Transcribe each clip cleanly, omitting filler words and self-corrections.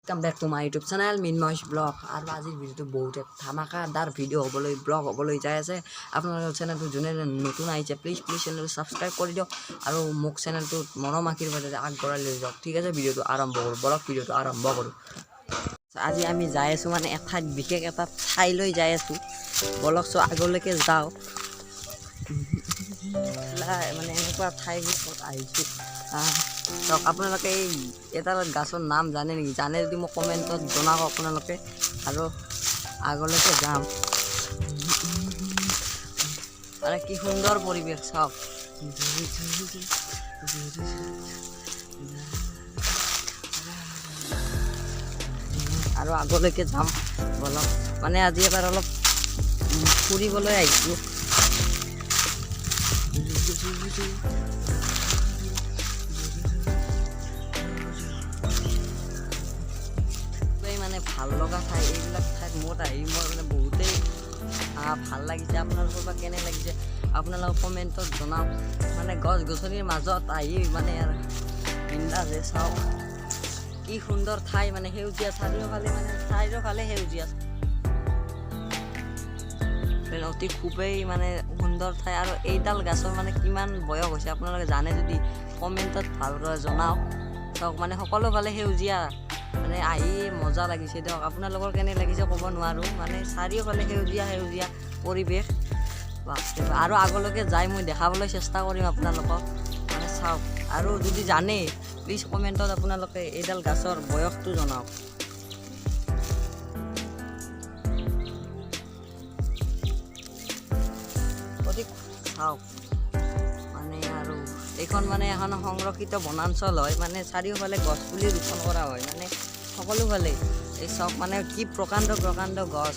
Welcome back to my YouTube channel Minmosh Vlog আৰু আজিৰ ভিডিওটো বহুত ধামাকাদাৰ ভিডিও হ'বলৈ ব্লগ হ'বলৈ যাই আছে আপোনালোকৰ চেনেলটো যোনে নতুন আহিছে প্লিজ চেনেলটো সাবস্ক্ৰাইব কৰি দিয়ক আৰু মোক চেনেলটো মৰম আশীৰ বাবে আগবঢ়াই লৈ যাওক ঠিক আছে ভিডিওটো আৰম্ভ কৰোঁ বলক ভিডিওটো আৰম্ভ কৰোঁ আজি আমি যাই আছো মানে এঠাইত বিশেষ এটা ঠাইলৈ যাই আছো বলক সো আগলৈকে যাও মানে এনেকুৱা ঠাইবোৰত আহিছো তক আপোনালোকে এটা গাছৰ নাম জানে নেকি জানে যদি মোক কমেণ্টত জনাওক আপোনালোকে আৰু আগলৈকে যাম মানে কি সুন্দৰ পৰিৱেশ চাওক আৰু আগলৈকে যাম বলক মানে আজি এবাৰ অলপ ফুৰিবলৈ আহিছোঁ মানে ভাল লগা ঠাই এইবিলাক ঠাইত মোৰ আহি মোৰ মানে বহুতেই ভাল লাগিছে আপোনালোকৰ বা কেনে লাগিছে আপোনালোকে কমেণ্টত জনাওক মানে গছ গছনিৰ মাজত আহি মানে বিন্দাছ চাওক কি সুন্দৰ ঠাই মানে সেউজীয়া চাৰিওফালে সেউজীয়া অতি খুবেই মানে সুন্দৰ ঠাই আৰু এইডাল গাছৰ মানে কিমান বয়স হৈছে আপোনালোকে জানে যদি কমেণ্টত ভালকৈ জনাওক চাওক মানে সকলোফালে সেউজীয়া মানে আহি মজা লাগিছে দিয়ক আপোনালোকৰ কেনে লাগিছে ক'ব নোৱাৰোঁ মানে চাৰিওফালে সেউজীয়া পৰিৱেশ আৰু আগলৈকে যাই মই দেখাবলৈ চেষ্টা কৰিম আপোনালোকক মানে চাওক আৰু যদি জানে প্লিজ কমেণ্টত আপোনালোকে এইডাল গাছৰ বয়সটো জনাওক চাওক মানে আৰু এইখন মানে এখন সংৰক্ষিত বনাঞ্চল হয় মানে চাৰিওফালে গছ পুলি ৰোপণ কৰা হয় মানে সকলোফালে এই চাওক মানে কি প্ৰকাণ্ড গছ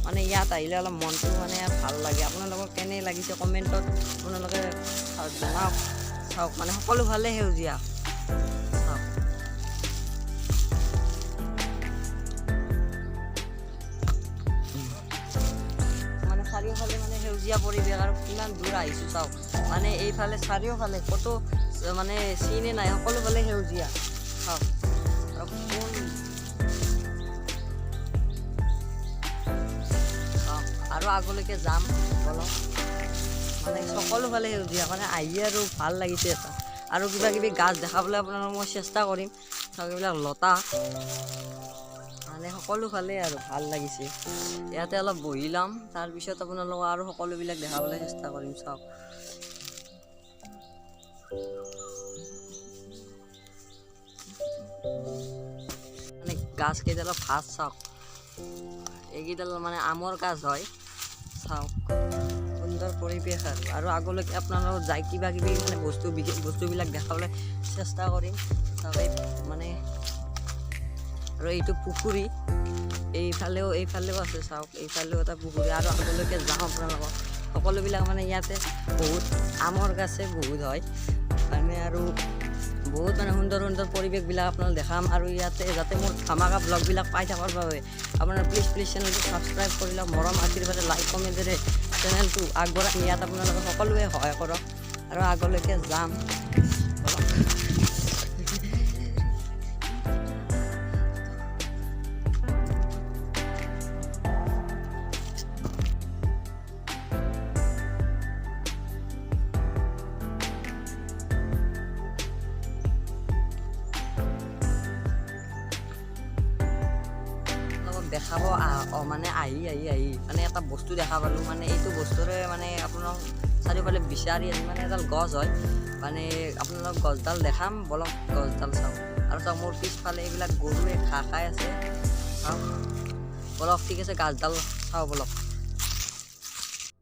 মানে ইয়াত আহিলে অলপ মনটো মানে ভাল লাগে আপোনালোকৰ কেনে লাগিছে কমেণ্টত আপোনালোকে জনাওক চাওক মানে সকলোফালে সেউজীয়া চাওক মানে চাৰিওফালে মানে সেউজীয়া পৰিৱেশ আৰু কিমান দূৰ আহিছোঁ চাওক মানে এইফালে চাৰিওফালে ক'তো মানে চিনে নাই সকলোফালে সেউজীয়া চাওক আৰু আগলৈকে যাম বলক মানে সকলোফালে সেউজীয়া মানে আহি আৰু ভাল লাগিছে এটা আৰু কিবা কিবি গাছ দেখাবলৈ আপোনালোকক মই চেষ্টা কৰিম চাওক এইবিলাক লতা মানে সকলোফালে আৰু ভাল লাগিছে ইয়াতে অলপ বহি ল'ম তাৰপিছত আপোনালোকক আৰু সকলোবিলাক দেখাবলৈ চেষ্টা কৰিম চাওক মানে গাছ কেইডালৰ ভাত চাওক এইকেইডাল মানে আমৰ গাছ হয় চাওক সুন্দৰ পৰিৱেশ আৰু আগলৈকে আপোনালোকক যাই কিবা কিবি মানে বিশেষ বস্তুবিলাক দেখাবলৈ চেষ্টা কৰিম চাওক এই মানে আৰু এইটো পুখুৰী এইফালেও আছে চাওক এইফালেও এটা পুখুৰী আৰু আগলৈকে যাওঁ আপোনালোকক সকলোবিলাক মানে ইয়াতে বহুত আমৰ গাছে বহুত হয় মানে আৰু বহুত মানে সুন্দৰ পৰিৱেশবিলাক আপোনালোক দেখাম আৰু ইয়াতে যাতে মোৰ ধামাকা ব্লগবিলাক পাই থকাৰ বাবে আপোনাৰ প্লিজ চেনেলটো ছাবস্ক্ৰাইব কৰি লওক মৰম আশীৰ্বাদে লাইক কমেণ্টেৰে চেনেলটো আগবঢ়াই নিয়াত আপোনালোকে সকলোৱে সহায় কৰক আৰু আগলৈকে যাম দেখাব মানে আহি মানে এটা বস্তু দেখা পালোঁ মানে এইটো বস্তুৰে মানে আপোনাক চাৰিওফালে বিচাৰি আহি মানে এডাল গছ হয় মানে আপোনালোক গছডাল দেখাম বলক গছডাল চাওক আৰু চাওক মোৰ পিছফালে এইবিলাক গৰুৱে ঘাঁহ খাই আছে চাওক বলক ঠিক আছে গাছডাল চাওঁ বলক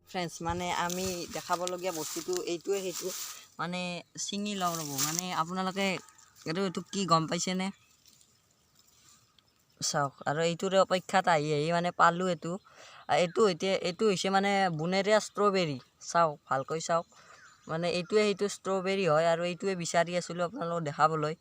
ফ্ৰেণ্ডছ মানে আমি দেখাবলগীয়া বস্তুটো এইটোৱে সেইটো মানে ছিঙি লওঁ ৰ'ব মানে আপোনালোকে এইটো কি গম পাইছেনে চাওক আৰু এইটোৰে অপেক্ষাত আহি মানে পালোঁ এইটো হৈছে মানে বুনেৰিয়া ষ্ট্ৰবেৰী চাওক ভালকৈ চাওক মানে এইটোৱে সেইটো ষ্ট্ৰবেৰী হয় আৰু এইটোৱে বিচাৰি আছিলোঁ আপোনালোকক দেখাবলৈ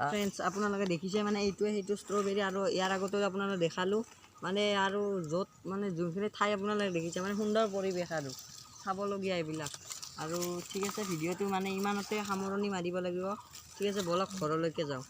ফ্ৰেণ্ডছ আপোনালোকে দেখিছে মানে এইটোৱে সেইটো ষ্ট্ৰবেৰী আৰু ইয়াৰ আগতেও আপোনালোকে দেখালোঁ মানে আৰু য'ত মানে যোনখিনি ঠাই আপোনালোকে দেখিছে মানে সুন্দৰ পৰিৱেশ আৰু চাবলগীয়া এইবিলাক আৰু ঠিক আছে ভিডিঅ'টো মানে ইমানতে সামৰণি মাৰিব লাগিব ঠিক আছে বলক ঘৰলৈকে যাওঁ